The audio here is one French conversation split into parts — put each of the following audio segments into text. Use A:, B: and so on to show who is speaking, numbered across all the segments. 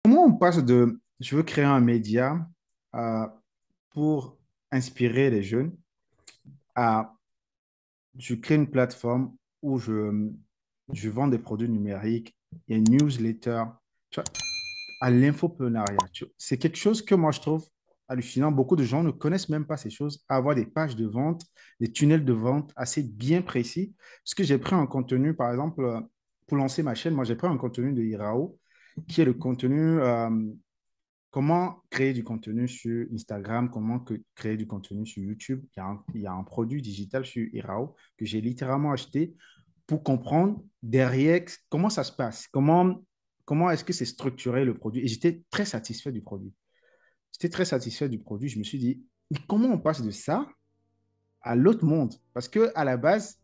A: Comment on passe de je veux créer un média euh, pour inspirer les jeunes à je crée une plateforme où je vends des produits numériques, il y a une newsletter, tu vois, à l'infoprenariat. C'est quelque chose que moi je trouve hallucinant. Beaucoup de gens ne connaissent même pas ces choses. Avoir des pages de vente, des tunnels de vente assez bien précis. Parce que j'ai pris un contenu, par exemple, pour lancer ma chaîne, moi j'ai pris un contenu de Irao, qui est le contenu comment créer du contenu sur Instagram, créer du contenu sur YouTube. Il y a un produit digital sur Irao que j'ai littéralement acheté pour comprendre derrière comment ça se passe, comment est-ce que c'est structuré le produit. Et j'étais très satisfait du produit. J'étais très satisfait du produit. Je me suis dit, mais comment on passe de ça à l'autre monde? Parce que à la base,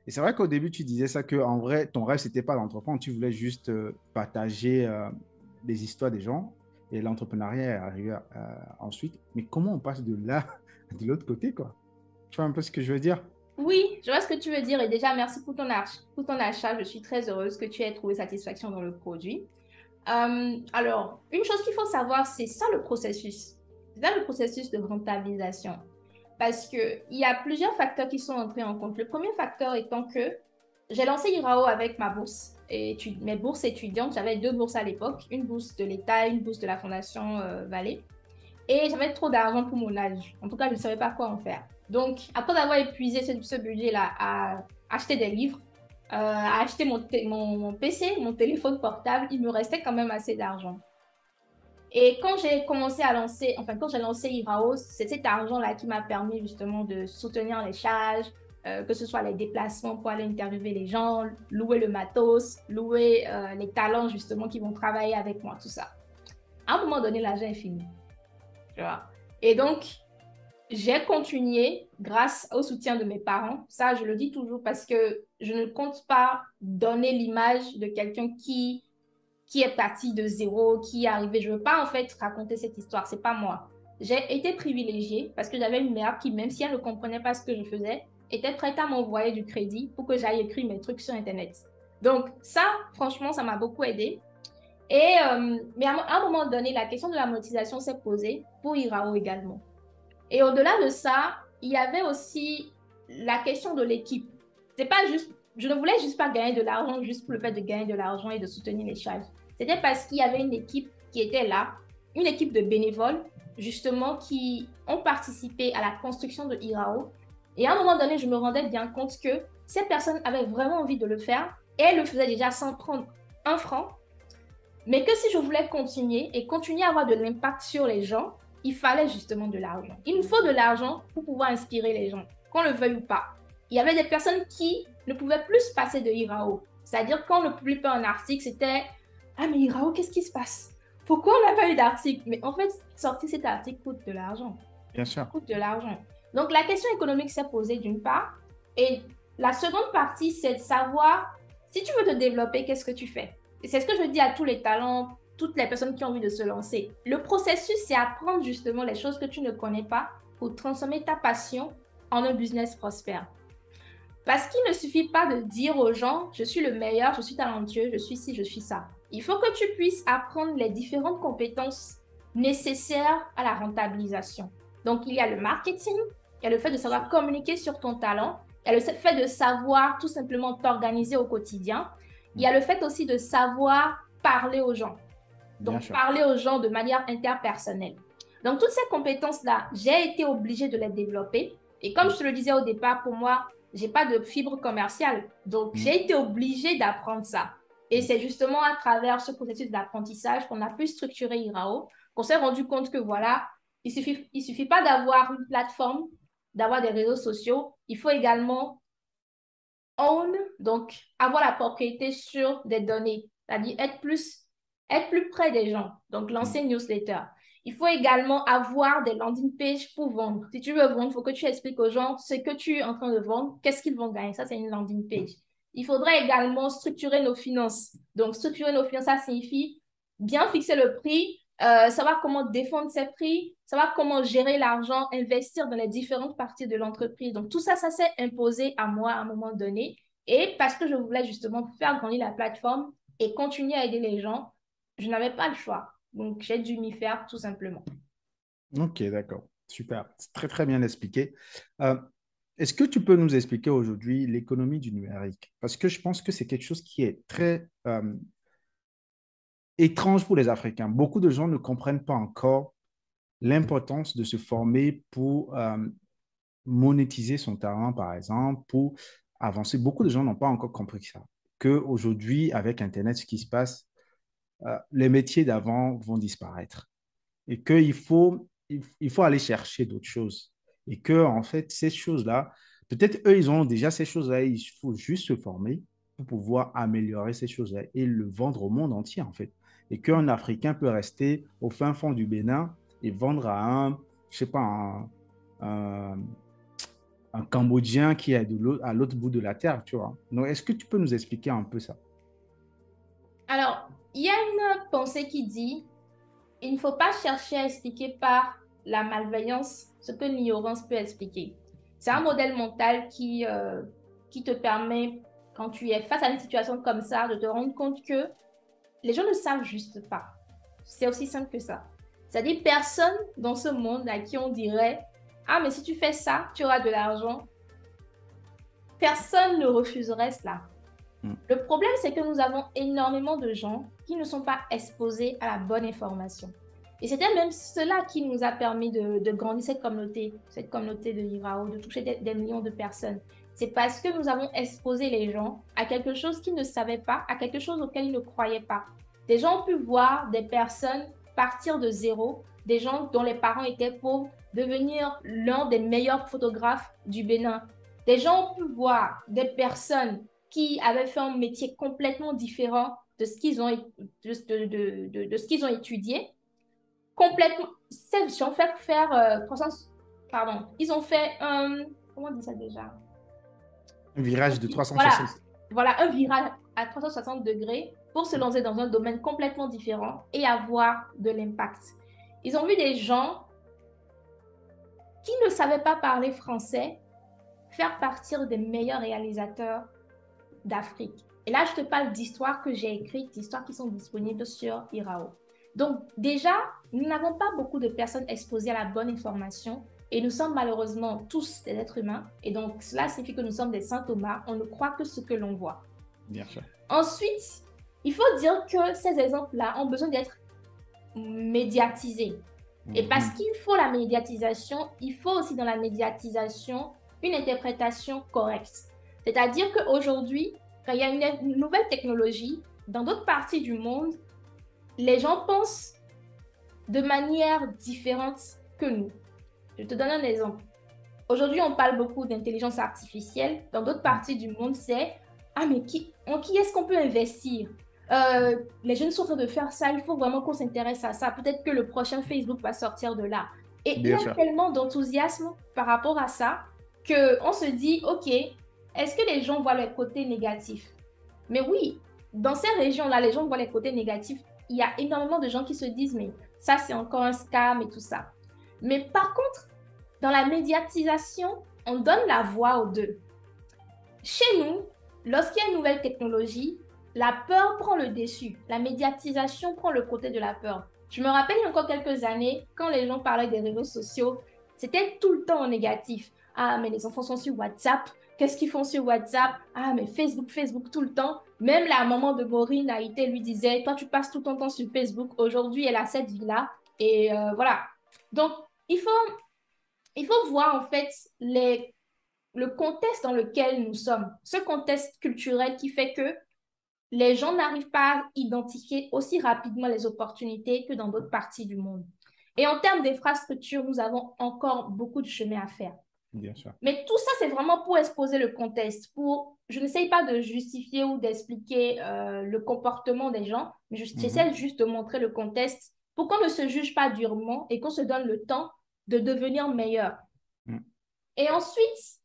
A: et c'est vrai qu'au début, tu disais ça, que en vrai, ton rêve, c'était pas d'entreprendre, tu voulais juste partager les histoires des gens, et l'entrepreneuriat est arrivé ensuite. Mais comment on passe de là de l'autre côté, quoi? Tu vois un peu ce que je veux dire?
B: Oui, je vois ce que tu veux dire et déjà merci pour pour ton achat. Je suis très heureuse que tu aies trouvé satisfaction dans le produit. Alors, une chose qu'il faut savoir, c'est ça le processus. C'est ça le processus de rentabilisation. Parce qu'il y a plusieurs facteurs qui sont entrés en compte. Le premier facteur étant que j'ai lancé Irao avec ma bourse. Et mes bourses étudiantes, j'avais deux bourses à l'époque, une bourse de l'État et une bourse de la Fondation Vallée. Et j'avais trop d'argent pour mon âge. En tout cas, je ne savais pas quoi en faire. Donc, après avoir épuisé ce budget-là à acheter des livres, à acheter mon PC, mon téléphone portable, il me restait quand même assez d'argent. Et quand j'ai commencé à lancer, enfin, quand j'ai lancé Iraos, c'est cet argent-là qui m'a permis justement de soutenir les charges, que ce soit les déplacements pour aller interviewer les gens, louer le matos, louer les talents justement qui vont travailler avec moi, tout ça. À un moment donné, l'argent est fini. Tu vois. Et donc, j'ai continué grâce au soutien de mes parents. Ça, je le dis toujours parce que je ne compte pas donner l'image de quelqu'un qui est parti de zéro, qui est arrivé. Je ne veux pas en fait raconter cette histoire. C'est pas moi. J'ai été privilégiée parce que j'avais une mère qui, même si elle ne comprenait pas ce que je faisais, était prête à m'envoyer du crédit pour que j'aille écrire mes trucs sur Internet. Donc ça, franchement, ça m'a beaucoup aidé. Mais à un moment donné, la question de la monétisation s'est posée pour Irao également. Et au-delà de ça, il y avait aussi la question de l'équipe. C'est pas juste, je ne voulais juste pas gagner de l'argent juste pour le fait de gagner de l'argent et de soutenir les charges. C'était parce qu'il y avait une équipe qui était là, une équipe de bénévoles, justement, qui ont participé à la construction de Irao. Et à un moment donné, je me rendais bien compte que ces personnes avaient vraiment envie de le faire et elles le faisaient déjà sans prendre un franc, mais que si je voulais continuer et continuer à avoir de l'impact sur les gens, il fallait justement de l'argent. Il nous faut de l'argent pour pouvoir inspirer les gens, qu'on le veuille ou pas. Il y avait des personnes qui ne pouvaient plus se passer de Irao. C'est-à-dire quand on ne publie pas un article, c'était ah mais Irao, qu'est-ce qui se passe? Pourquoi on n'a pas eu d'article? Mais en fait, sortir cet article coûte de l'argent.
A: Bien sûr.
B: Coûte de l'argent. Donc la question économique s'est posée d'une part. Et la seconde partie, c'est de savoir si tu veux te développer, qu'est-ce que tu fais? Et c'est ce que je dis à tous les talents, toutes les personnes qui ont envie de se lancer. Le processus, c'est apprendre justement les choses que tu ne connais pas pour transformer ta passion en un business prospère. Parce qu'il ne suffit pas de dire aux gens, je suis le meilleur, je suis talentueux, je suis ci, je suis ça. Il faut que tu puisses apprendre les différentes compétences nécessaires à la rentabilisation. Donc, il y a le marketing, il y a le fait de savoir communiquer sur ton talent, il y a le fait de savoir tout simplement t'organiser au quotidien, il y a le fait aussi de savoir parler aux gens.
A: Bien
B: Donc,
A: sûr.
B: parler aux gens de manière interpersonnelle. Donc, toutes ces compétences-là, j'ai été obligée de les développer. Et comme je te le disais au départ, pour moi, j'ai pas de fibre commerciale. Donc,
A: Mm,
B: j'ai été obligée d'apprendre ça. Et
A: mm.
B: c'est justement à travers ce processus d'apprentissage qu'on a pu structurer Irao, qu'on s'est rendu compte que voilà, il suffit pas d'avoir une plateforme, d'avoir des réseaux sociaux. Il faut également own, donc avoir la propriété sur des données, c'est-à-dire être plus près des gens, donc lancer
A: Mm.
B: une newsletter. Il faut également avoir des landing pages pour vendre. Si tu veux vendre, il faut que tu expliques aux gens ce que tu es en train de vendre, qu'est-ce qu'ils vont gagner. Ça, c'est une landing page. Il faudrait également structurer nos finances. Donc, structurer nos finances, ça signifie bien fixer le prix, savoir comment défendre ses prix, savoir comment gérer l'argent, investir dans les différentes parties de l'entreprise. Donc, tout ça, ça s'est imposé à moi à un moment donné. Et parce que je voulais justement faire grandir la plateforme et continuer à aider les gens, je n'avais pas le choix. Donc, j'ai dû m'y faire tout simplement.
A: Ok, d'accord. Super. C'est très, très bien expliqué. Euh, Est-ce que tu peux nous expliquer aujourd'hui l'économie du numérique? Parce que je pense que c'est quelque chose qui est très étrange pour les Africains. Beaucoup de gens ne comprennent pas encore l'importance de se former pour monétiser son talent, par exemple, pour avancer. Beaucoup de gens n'ont pas encore compris ça. Qu'aujourd'hui, avec Internet, ce qui se passe, les métiers d'avant vont disparaître et il faut aller chercher d'autres choses. Et que, en fait, ces choses-là, peut-être eux, ils ont déjà ces choses-là, il faut juste se former pour pouvoir améliorer ces choses-là et le vendre au monde entier, en fait. Et qu'un Africain peut rester au fin fond du Bénin et vendre à je sais pas, un, un Cambodgien qui est à l'autre bout de la terre, tu vois. Donc, est-ce que tu peux nous expliquer un peu ça?
B: Alors, il y a une pensée qui dit, il ne faut pas chercher à expliquer par la malveillance ce que l'ignorance peut expliquer. C'est un modèle mental qui te permet, quand tu es face à une situation comme ça, de te rendre compte que les gens ne savent juste pas. C'est aussi simple que ça. C'est-à-dire, personne dans ce monde à qui on dirait, ah, mais si tu fais ça, tu auras de l'argent. Personne ne refuserait cela.
A: Mm.
B: Le problème, c'est que nous avons énormément de gens qui ne sont pas exposés à la bonne information. Et c'était même cela qui nous a permis de grandir cette communauté de Irao, de toucher des millions de personnes. C'est parce que nous avons exposé les gens à quelque chose qu'ils ne savaient pas, à quelque chose auquel ils ne croyaient pas. Des gens ont pu voir des personnes partir de zéro, des gens dont les parents étaient pauvres, devenir l'un des meilleurs photographes du Bénin. Des gens ont pu voir des personnes qui avaient fait un métier complètement différent de ce qu'ils ont, de ce qu'ils ont étudié. Complètement. Ils ont fait faire 300, pardon, ils ont fait un, comment on dit ça déjà?
A: Un virage de 360.
B: Voilà, voilà, un virage à 360 degrés pour se lancer dans un domaine complètement différent et avoir de l'impact. Ils ont vu des gens qui ne savaient pas parler français faire partir des meilleurs réalisateurs d'Afrique. Et là, je te parle d'histoires que j'ai écrites, d'histoires qui sont disponibles sur Irao. Donc, déjà, nous n'avons pas beaucoup de personnes exposées à la bonne information et nous sommes malheureusement tous des êtres humains. Et donc, cela signifie que nous sommes des saint Thomas. On ne croit que ce que l'on voit.
A: Bien sûr.
B: Ensuite, il faut dire que ces exemples-là ont besoin d'être médiatisés. Et parce
A: Mhm.
B: qu'il faut la médiatisation, il faut aussi dans la médiatisation une interprétation correcte. C'est-à-dire qu'aujourd'hui, quand il y a une nouvelle technologie, dans d'autres parties du monde, les gens pensent de manière différente que nous. Je te donne un exemple. Aujourd'hui, on parle beaucoup d'intelligence artificielle. Dans d'autres parties du monde, c'est ah, mais en qui est-ce qu'on peut investir? Les jeunes sont en train de faire ça, il faut vraiment qu'on s'intéresse à ça. Peut-être que le prochain Facebook va sortir de là. Et il y
A: Bien
B: a
A: sûr.
B: tellement d'enthousiasme par rapport à ça qu'on se dit, OK, est-ce que les gens voient le côté négatif? Mais oui, dans ces régions-là, les gens voient les côtés négatifs. Il y a énormément de gens qui se disent, mais ça, c'est encore un scam et tout ça. Mais par contre, dans la médiatisation, on donne la voix aux deux. Chez nous, lorsqu'il y a une nouvelle technologie, la peur prend le dessus. La médiatisation prend le côté de la peur. Je me rappelle il y a encore quelques années, quand les gens parlaient des réseaux sociaux, c'était tout le temps en négatif. Ah, mais les enfants sont sur WhatsApp. Qu'est-ce qu'ils font sur WhatsApp? Ah, mais Facebook, Facebook tout le temps. Même la maman de Maureen Haïté lui disait, toi, tu passes tout ton temps sur Facebook. Aujourd'hui, elle a cette vie-là. Et voilà. Donc, il faut il faut voir en fait le contexte dans lequel nous sommes, ce contexte culturel qui fait que les gens n'arrivent pas à identifier aussi rapidement les opportunités que dans d'autres parties du monde. Et en termes d'infrastructure, nous avons encore beaucoup de chemin à faire.
A: Bien sûr.
B: Mais tout ça, c'est vraiment pour exposer le contexte. Je n'essaye pas de justifier ou d'expliquer le comportement des gens, mais j'essaie
A: Mhm.
B: juste de montrer le contexte pour qu'on ne se juge pas durement et qu'on se donne le temps de devenir meilleur.
A: Mhm.
B: Et ensuite,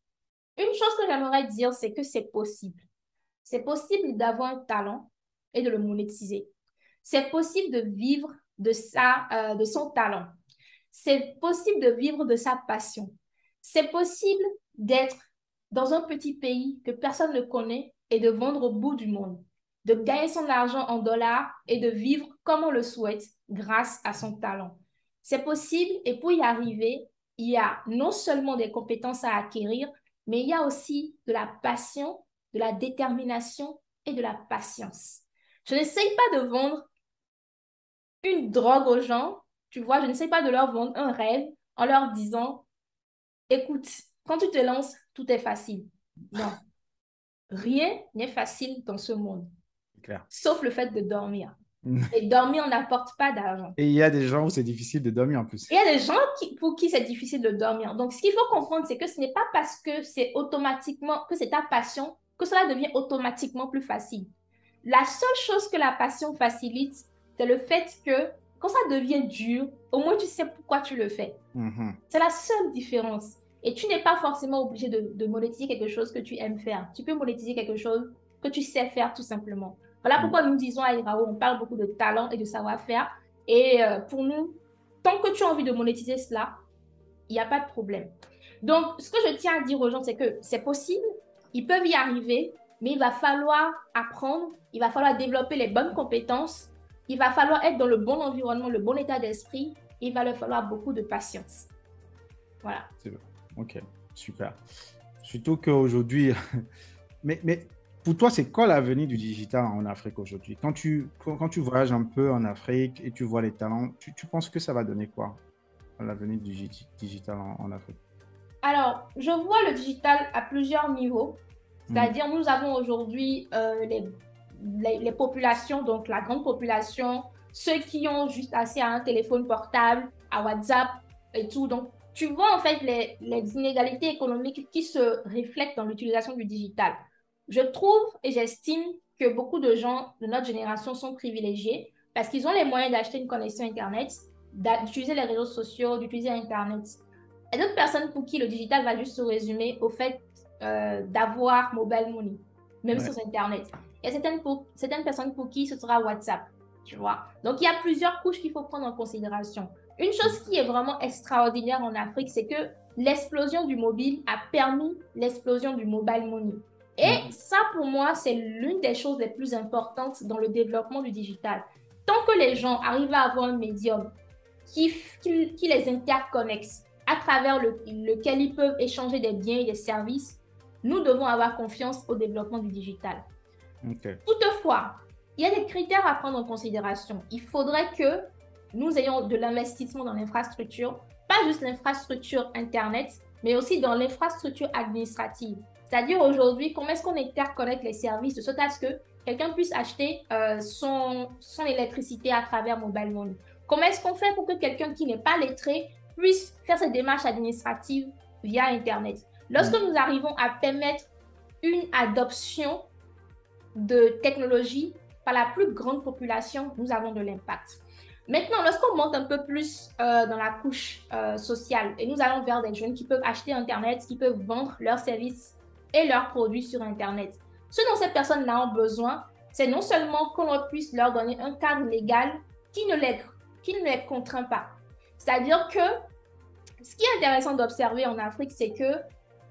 B: une chose que j'aimerais dire, c'est que c'est possible. C'est possible d'avoir un talent et de le monétiser. C'est possible de vivre de son talent. C'est possible de vivre de sa passion. C'est possible d'être dans un petit pays que personne ne connaît et de vendre au bout du monde. de gagner son argent en dollars et de vivre comme on le souhaite grâce à son talent. C'est possible et pour y arriver, il y a non seulement des compétences à acquérir, mais il y a aussi de la passion, de la détermination et de la patience. Je n'essaye pas de vendre une drogue aux gens, tu vois, je n'essaye pas de leur vendre un rêve en leur disant, écoute, quand tu te lances, tout est facile. Non, rien n'est facile dans ce monde,
A: C'est clair.
B: sauf le fait de dormir. Et dormir n'apporte pas d'argent.
A: Et il y a des gens où c'est difficile de dormir en plus.
B: Il y a des gens pour qui c'est difficile de dormir. Donc, ce qu'il faut comprendre, c'est que ce n'est pas parce que c'est automatiquement, que c'est ta passion, que cela devient automatiquement plus facile. La seule chose que la passion facilite, c'est le fait que quand ça devient dur, au moins tu sais pourquoi tu le fais.
A: Mhm.
B: C'est la seule différence. Et tu n'es pas forcément obligé de monétiser quelque chose que tu aimes faire. Tu peux monétiser quelque chose que tu sais faire tout simplement. Voilà pourquoi nous disons à Irao, on parle beaucoup de talent et de savoir-faire. Et pour nous, tant que tu as envie de monétiser cela, il n'y a pas de problème. Donc, ce que je tiens à dire aux gens, c'est que c'est possible, ils peuvent y arriver, mais il va falloir apprendre, il va falloir développer les bonnes compétences, il va falloir être dans le bon environnement, le bon état d'esprit, il va leur falloir beaucoup de patience. Voilà.
A: C'est bon. Ok, super. Surtout qu'aujourd'hui, mais pour toi, c'est quoi l'avenir du digital en Afrique aujourd'hui? Quand tu voyages un peu en Afrique et tu vois les talents, tu penses que ça va donner quoi, l'avenir du digital en Afrique?
B: Alors, je vois le digital à plusieurs niveaux.
A: Mhm.
B: C'est-à-dire, nous avons aujourd'hui les populations, donc la grande population, ceux qui ont juste accès à un téléphone portable, à WhatsApp et tout. Donc, tu vois en fait les inégalités économiques qui se reflètent dans l'utilisation du digital. Je trouve et j'estime que beaucoup de gens de notre génération sont privilégiés parce qu'ils ont les moyens d'acheter une connexion Internet, d'utiliser les réseaux sociaux, d'utiliser Internet. Et d'autres personnes pour qui le digital va juste se résumer au fait d'avoir mobile money, même
A: Ouais.
B: sur Internet. Il y a certaines personnes pour qui ce sera WhatsApp, tu vois. Donc, il y a plusieurs couches qu'il faut prendre en considération. Une chose qui est vraiment extraordinaire en Afrique, c'est que l'explosion du mobile a permis l'explosion du mobile money. Et
A: Mhm.
B: ça, pour moi, c'est l'une des choses les plus importantes dans le développement du digital. Tant que les gens arrivent à avoir un médium qui les interconnecte, à travers lequel ils peuvent échanger des biens et des services, nous devons avoir confiance au développement du digital.
A: Ok.
B: Toutefois, il y a des critères à prendre en considération. Il faudrait que nous ayons de l'investissement dans l'infrastructure, pas juste l'infrastructure Internet, mais aussi dans l'infrastructure administrative. C'est-à-dire aujourd'hui, comment est-ce qu'on interconnecte les services de sorte à ce que quelqu'un puisse acheter son électricité à travers Mobile Money? Comment est-ce qu'on fait pour que quelqu'un qui n'est pas lettré puisse faire ses démarches administratives via Internet? Lorsque
A: Mhm.
B: nous arrivons à permettre une adoption de technologie par la plus grande population, nous avons de l'impact. Maintenant, lorsqu'on monte un peu plus dans la couche sociale et nous allons vers des jeunes qui peuvent acheter Internet, qui peuvent vendre leurs services et leurs produits sur Internet, ce dont ces personnes-là ont besoin, c'est non seulement qu'on puisse leur donner un cadre légal qui ne les contraint pas. C'est-à-dire que ce qui est intéressant d'observer en Afrique, c'est que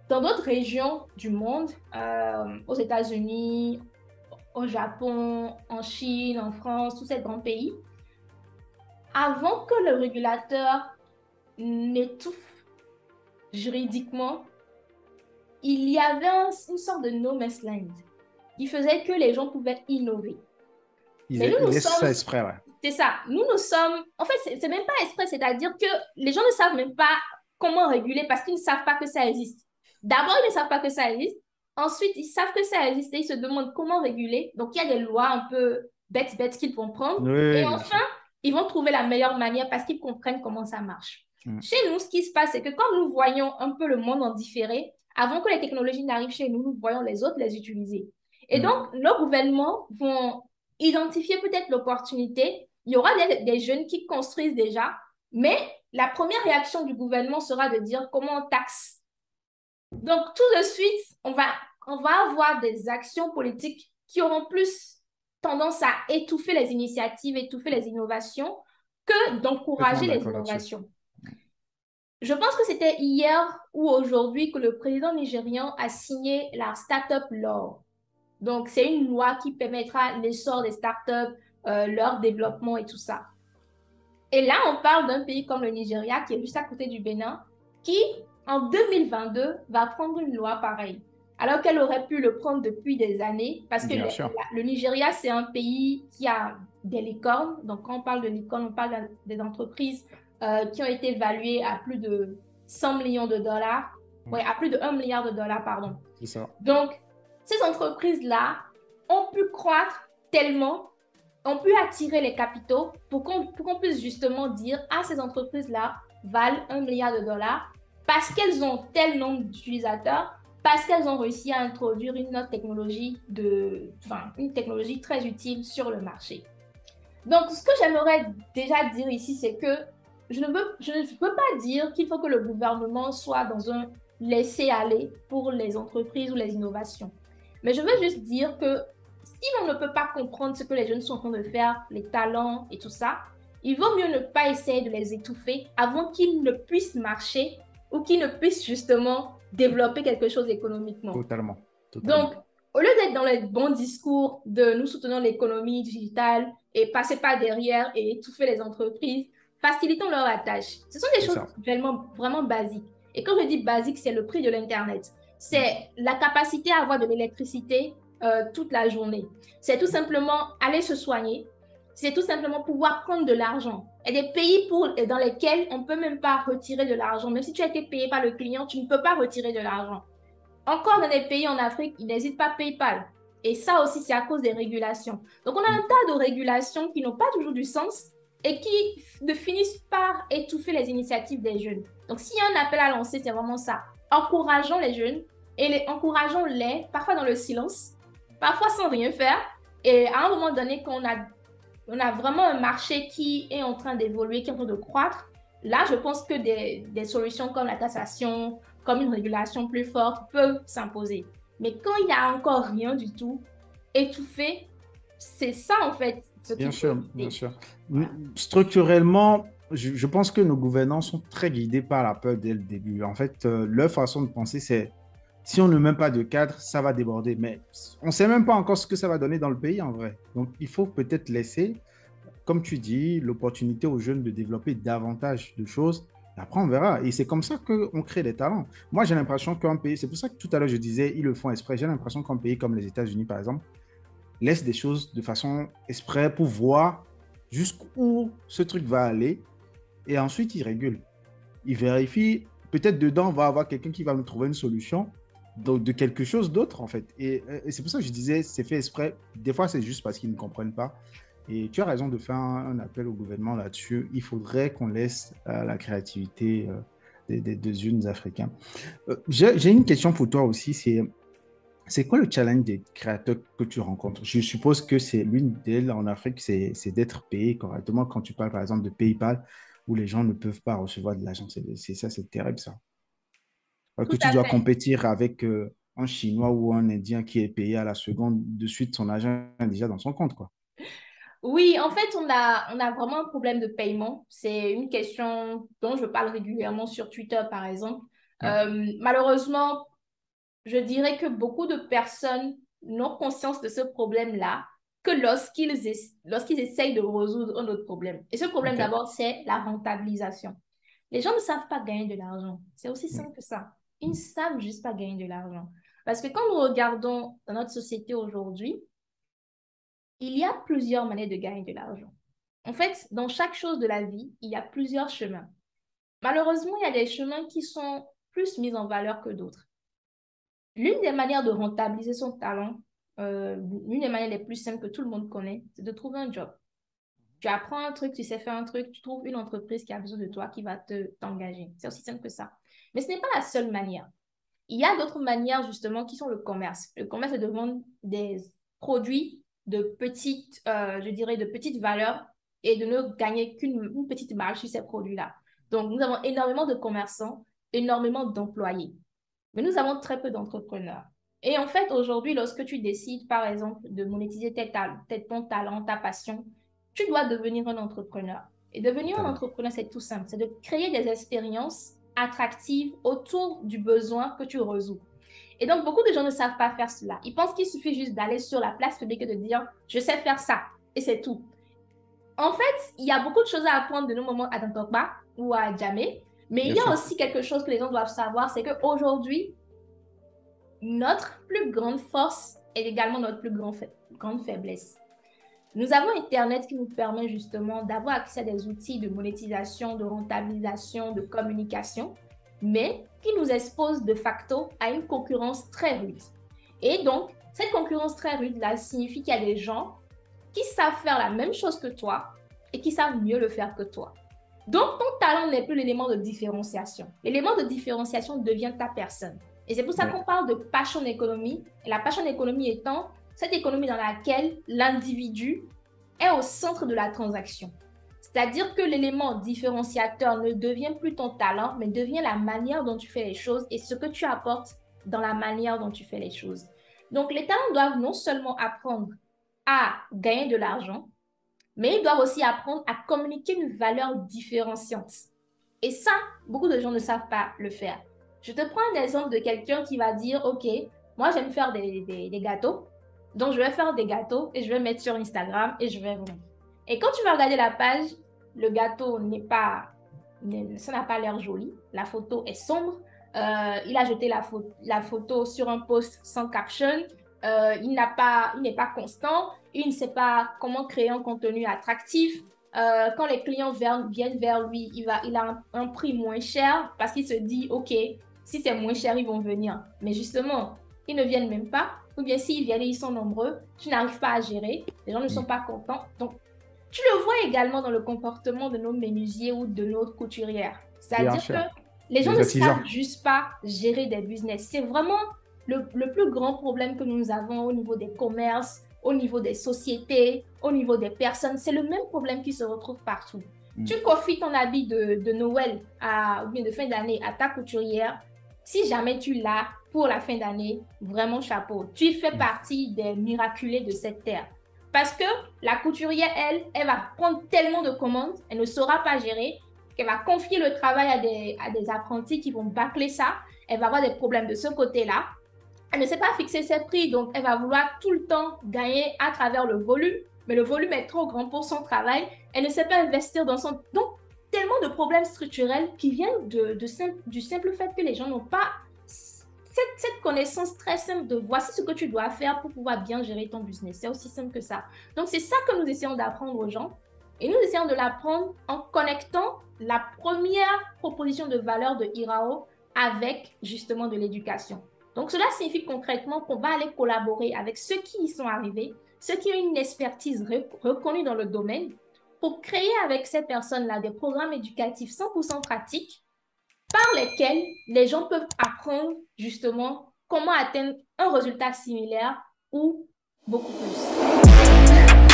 B: dans d'autres régions du monde, aux États-Unis, au Japon, en Chine, en France, tous ces grands pays, avant que le régulateur n'étouffe juridiquement, il y avait une sorte de no man's land qui faisait que les gens pouvaient innover. Mais
A: Ils
B: nous
A: laissent ça
B: sommes,
A: exprès, ouais.
B: c'est ça, nous sommes, en fait, c'est même pas exprès, c'est-à-dire que les gens ne savent même pas comment réguler parce qu'ils ne savent pas que ça existe. D'abord, ils ne savent pas que ça existe. Ensuite, ils savent que ça existe et ils se demandent comment réguler. Donc, il y a des lois un peu bêtes qu'ils vont prendre.
A: Oui,
B: Et
A: oui, bien
B: enfin,
A: sûr.
B: ils vont trouver la meilleure manière parce qu'ils comprennent comment ça marche.
A: Mhm.
B: Chez nous, ce qui se passe, c'est que quand nous voyons un peu le monde en différé, avant que les technologies n'arrivent chez nous, nous voyons les autres les utiliser. Et donc,
A: Mhm.
B: nos gouvernements vont identifier peut-être l'opportunité. Il y aura des jeunes qui construisent déjà, mais la première réaction du gouvernement sera de dire comment on taxe. Donc, tout de suite, on va avoir des actions politiques qui auront plus tendance à étouffer les initiatives, étouffer les innovations, que
A: Complètement
B: d'encourager les
A: d'accord là-dessus.
B: innovations. Je pense que c'était hier ou aujourd'hui que le président nigérian a signé la Startup Law. Donc, c'est une loi qui permettra l'essor des startups, leur développement et tout ça. Et là, on parle d'un pays comme le Nigeria, qui est juste à côté du Bénin, qui, en 2022, va prendre une loi pareille. Alors qu'elle aurait pu le prendre depuis des années, parce que
A: Bien sûr.
B: le Nigeria, c'est un pays qui a des licornes. Donc, quand on parle de licornes, on parle des entreprises qui ont été évaluées à plus de 100 millions de dollars.
A: Mm.
B: Oui, à plus de 1 milliard de dollars, pardon.
A: C'est ça.
B: Donc, ces entreprises-là ont pu croître tellement, ont pu attirer les capitaux pour qu'on puisse justement dire, ah, ces entreprises-là valent 1 milliard de dollars parce qu'elles ont tel nombre d'utilisateurs, parce qu'elles ont réussi à introduire une autre technologie une technologie très utile sur le marché. Donc, ce que j'aimerais déjà dire ici, c'est que je ne peux pas dire qu'il faut que le gouvernement soit dans un laisser-aller pour les entreprises ou les innovations. Mais je veux juste dire que si on ne peut pas comprendre ce que les jeunes sont en train de faire, les talents et tout ça, il vaut mieux ne pas essayer de les étouffer avant qu'ils ne puissent marcher ou qu'ils ne puissent justement développer quelque chose économiquement.
A: Totalement. Totalement.
B: Donc, au lieu d'être dans les bons discours de nous soutenons l'économie digitale et passer par derrière et étouffer les entreprises, facilitons leur la tâche. Ce sont des
A: C'est
B: choses
A: ça.
B: vraiment, vraiment basiques. Et quand je dis basique, c'est le prix de l'Internet.
A: Mm.
B: C'est la capacité à avoir de l'électricité toute la journée. C'est tout simplement aller se soigner. C'est tout simplement pouvoir prendre de l'argent. Il y a des pays dans lesquels on ne peut même pas retirer de l'argent. Même si tu as été payé par le client, tu ne peux pas retirer de l'argent. Encore dans des pays en Afrique, ils n'hésitent pas à PayPal. Et ça aussi, c'est à cause des régulations. Donc, on a un
A: Mm.
B: tas de régulations qui n'ont pas toujours du sens et qui ne finissent par étouffer les initiatives des jeunes. Donc, s'il y a un appel à lancer, c'est vraiment ça. Encourageons les jeunes et encourageons-les, parfois dans le silence, parfois sans rien faire. Et à un moment donné, quand on a vraiment un marché qui est en train d'évoluer, qui est en train de croître, là, je pense que des solutions comme la taxation, comme une régulation plus forte peuvent s'imposer. Mais quand il n'y a encore rien du tout, étouffé, c'est ça en fait ce
A: Bien
B: qu'il faut
A: sûr, bien
B: éviter.
A: sûr.
B: Voilà.
A: Structurellement, je pense que nos gouvernants sont très guidés par la peur dès le début. En fait, leur façon de penser, c'est si on ne met pas de cadre, ça va déborder. Mais on ne sait même pas encore ce que ça va donner dans le pays en vrai. Donc, il faut peut-être laisser, comme tu dis, l'opportunité aux jeunes de développer davantage de choses. Et après, on verra. Et c'est comme ça qu'on crée des talents. Moi, j'ai l'impression qu'un pays, c'est pour ça que tout à l'heure, je disais, ils le font exprès. J'ai l'impression qu'un pays comme les États-Unis, par exemple, laisse des choses de façon exprès pour voir jusqu'où ce truc va aller et ensuite il régule. Il vérifie, peut-être dedans, on va avoir quelqu'un qui va nous trouver une solution de quelque chose d'autre en fait. Et c'est pour ça que je disais, c'est fait exprès. Des fois, c'est juste parce qu'ils ne comprennent pas. Et tu as raison de faire un appel au gouvernement là-dessus. Il faudrait qu'on laisse la créativité des jeunes Africains. J'ai une question pour toi aussi, c'est quoi le challenge des créateurs que tu rencontres? Je suppose que c'est l'une d'elles en Afrique, c'est d'être payé correctement. Quand tu parles par exemple de PayPal, où les gens ne peuvent pas recevoir de l'argent, c'est ça, c'est terrible ça. Alors que
B: Tout
A: tu
B: à
A: dois
B: fait.
A: compétir avec un Chinois ou un Indien qui est payé à la seconde de suite, son argent est déjà dans son compte, quoi.
B: Oui, en fait, on a vraiment un problème de paiement. C'est une question dont je parle régulièrement sur Twitter, par exemple.
A: Ouais.
B: Malheureusement, je dirais que beaucoup de personnes n'ont conscience de ce problème-là que lorsqu'ils essayent de résoudre un autre problème. Et ce problème,
A: OK.
B: d'abord, c'est la rentabilisation. Les gens ne savent pas gagner de l'argent. C'est aussi
A: Mm.
B: simple que ça. Ils ne savent juste pas gagner de l'argent. Parce que quand nous regardons dans notre société aujourd'hui, il y a plusieurs manières de gagner de l'argent. En fait, dans chaque chose de la vie, il y a plusieurs chemins. Malheureusement, il y a des chemins qui sont plus mis en valeur que d'autres. L'une des manières de rentabiliser son talent, l'une des manières les plus simples que tout le monde connaît, c'est de trouver un job. Tu apprends un truc, tu sais faire un truc, tu trouves une entreprise qui a besoin de toi, qui va t'engager. C'est aussi simple que ça. Mais ce n'est pas la seule manière. Il y a d'autres manières, justement, qui sont le commerce. Le commerce, c'est de vendre des produits de je dirais, de petite valeur et de ne gagner une petite marge sur ces produits-là. Donc, nous avons énormément de commerçants, énormément d'employés, mais nous avons très peu d'entrepreneurs. Et en fait, aujourd'hui, lorsque tu décides, par exemple, de monétiser ton talent, ta passion, tu dois devenir un entrepreneur. Et devenir un
A: Totalement.
B: entrepreneur, c'est tout simple. C'est de créer des expériences attractives autour du besoin que tu résous. Et donc, beaucoup de gens ne savent pas faire cela. Ils pensent qu'il suffit juste d'aller sur la place publique et de dire, je sais faire ça. Et c'est tout. En fait, il y a beaucoup de choses à apprendre de nos moments à Dantokba ou à Djamé. Mais il
A: Bien
B: y a
A: sûr.
B: aussi quelque chose que les gens doivent savoir, c'est qu'aujourd'hui, notre plus grande force est également notre plus grande faiblesse. Nous avons Internet qui nous permet justement d'avoir accès à des outils de monétisation, de rentabilisation, de communication, mais qui nous expose de facto à une concurrence très rude. Et donc, cette concurrence très rude-là signifie qu'il y a des gens qui savent faire la même chose que toi et qui savent mieux le faire que toi. Donc, ton talent n'est plus l'élément de différenciation. L'élément de différenciation devient ta personne. Et c'est pour ça
A: Ouais.
B: qu'on parle de passion économie. Et la passion économie étant cette économie dans laquelle l'individu est au centre de la transaction. C'est-à-dire que l'élément différenciateur ne devient plus ton talent, mais devient la manière dont tu fais les choses et ce que tu apportes dans la manière dont tu fais les choses. Donc, les talents doivent non seulement apprendre à gagner de l'argent, mais ils doivent aussi apprendre à communiquer une valeur différenciante. Et ça, beaucoup de gens ne savent pas le faire. Je te prends un exemple de quelqu'un qui va dire, OK, moi j'aime faire des gâteaux, donc je vais faire des gâteaux et je vais mettre sur Instagram et je vais vendre. Et quand tu vas regarder la page, le gâteau ça n'a pas l'air joli, la photo est sombre, il a jeté la photo sur un post sans caption, il n'est pas constant, il ne sait pas comment créer un contenu attractif. Quand les clients viennent vers lui, il a un prix moins cher parce qu'il se dit, OK, si c'est moins cher, ils vont venir. Mais justement, ils ne viennent même pas. Ou bien s'ils viennent et ils sont nombreux, tu n'arrives pas à gérer, les gens ne sont pas contents. Donc, tu le vois également dans le comportement de nos menuisiers ou de nos couturières.
A: Bien
B: C'est-à-dire que
A: sûr.
B: les gens
A: Les
B: ne
A: artisans.
B: savent juste pas gérer des business. C'est vraiment le plus grand problème que nous avons au niveau des commerces, au niveau des sociétés, au niveau des personnes. C'est le même problème qui se retrouve partout. Tu confies ton habit de Noël ou bien de fin d'année à ta couturière. Si jamais tu l'as pour la fin d'année, vraiment chapeau. Tu fais partie des miraculés de cette terre. Parce que la couturière, elle va prendre tellement de commandes, elle ne saura pas gérer, qu'elle va confier le travail à des apprentis qui vont bâcler ça. Elle va avoir des problèmes de ce côté-là. Elle ne sait pas fixer ses prix, donc elle va vouloir tout le temps gagner à travers le volume, mais le volume est trop grand pour son travail. Elle ne sait pas investir dans son... Donc, tellement de problèmes structurels qui viennent du simple fait que les gens n'ont pas cette connaissance très simple de voici ce que tu dois faire pour pouvoir bien gérer ton business. C'est aussi simple que ça. Donc, c'est ça que nous essayons d'apprendre aux gens. Et nous essayons de l'apprendre en connectant la première proposition de valeur de Irao avec justement de l'éducation. Donc, cela signifie concrètement qu'on va aller collaborer avec ceux qui y sont arrivés, ceux qui ont une expertise reconnue dans le domaine, pour créer avec ces personnes-là des programmes éducatifs 100% pratiques par lesquels les gens peuvent apprendre justement comment atteindre un résultat similaire ou beaucoup plus.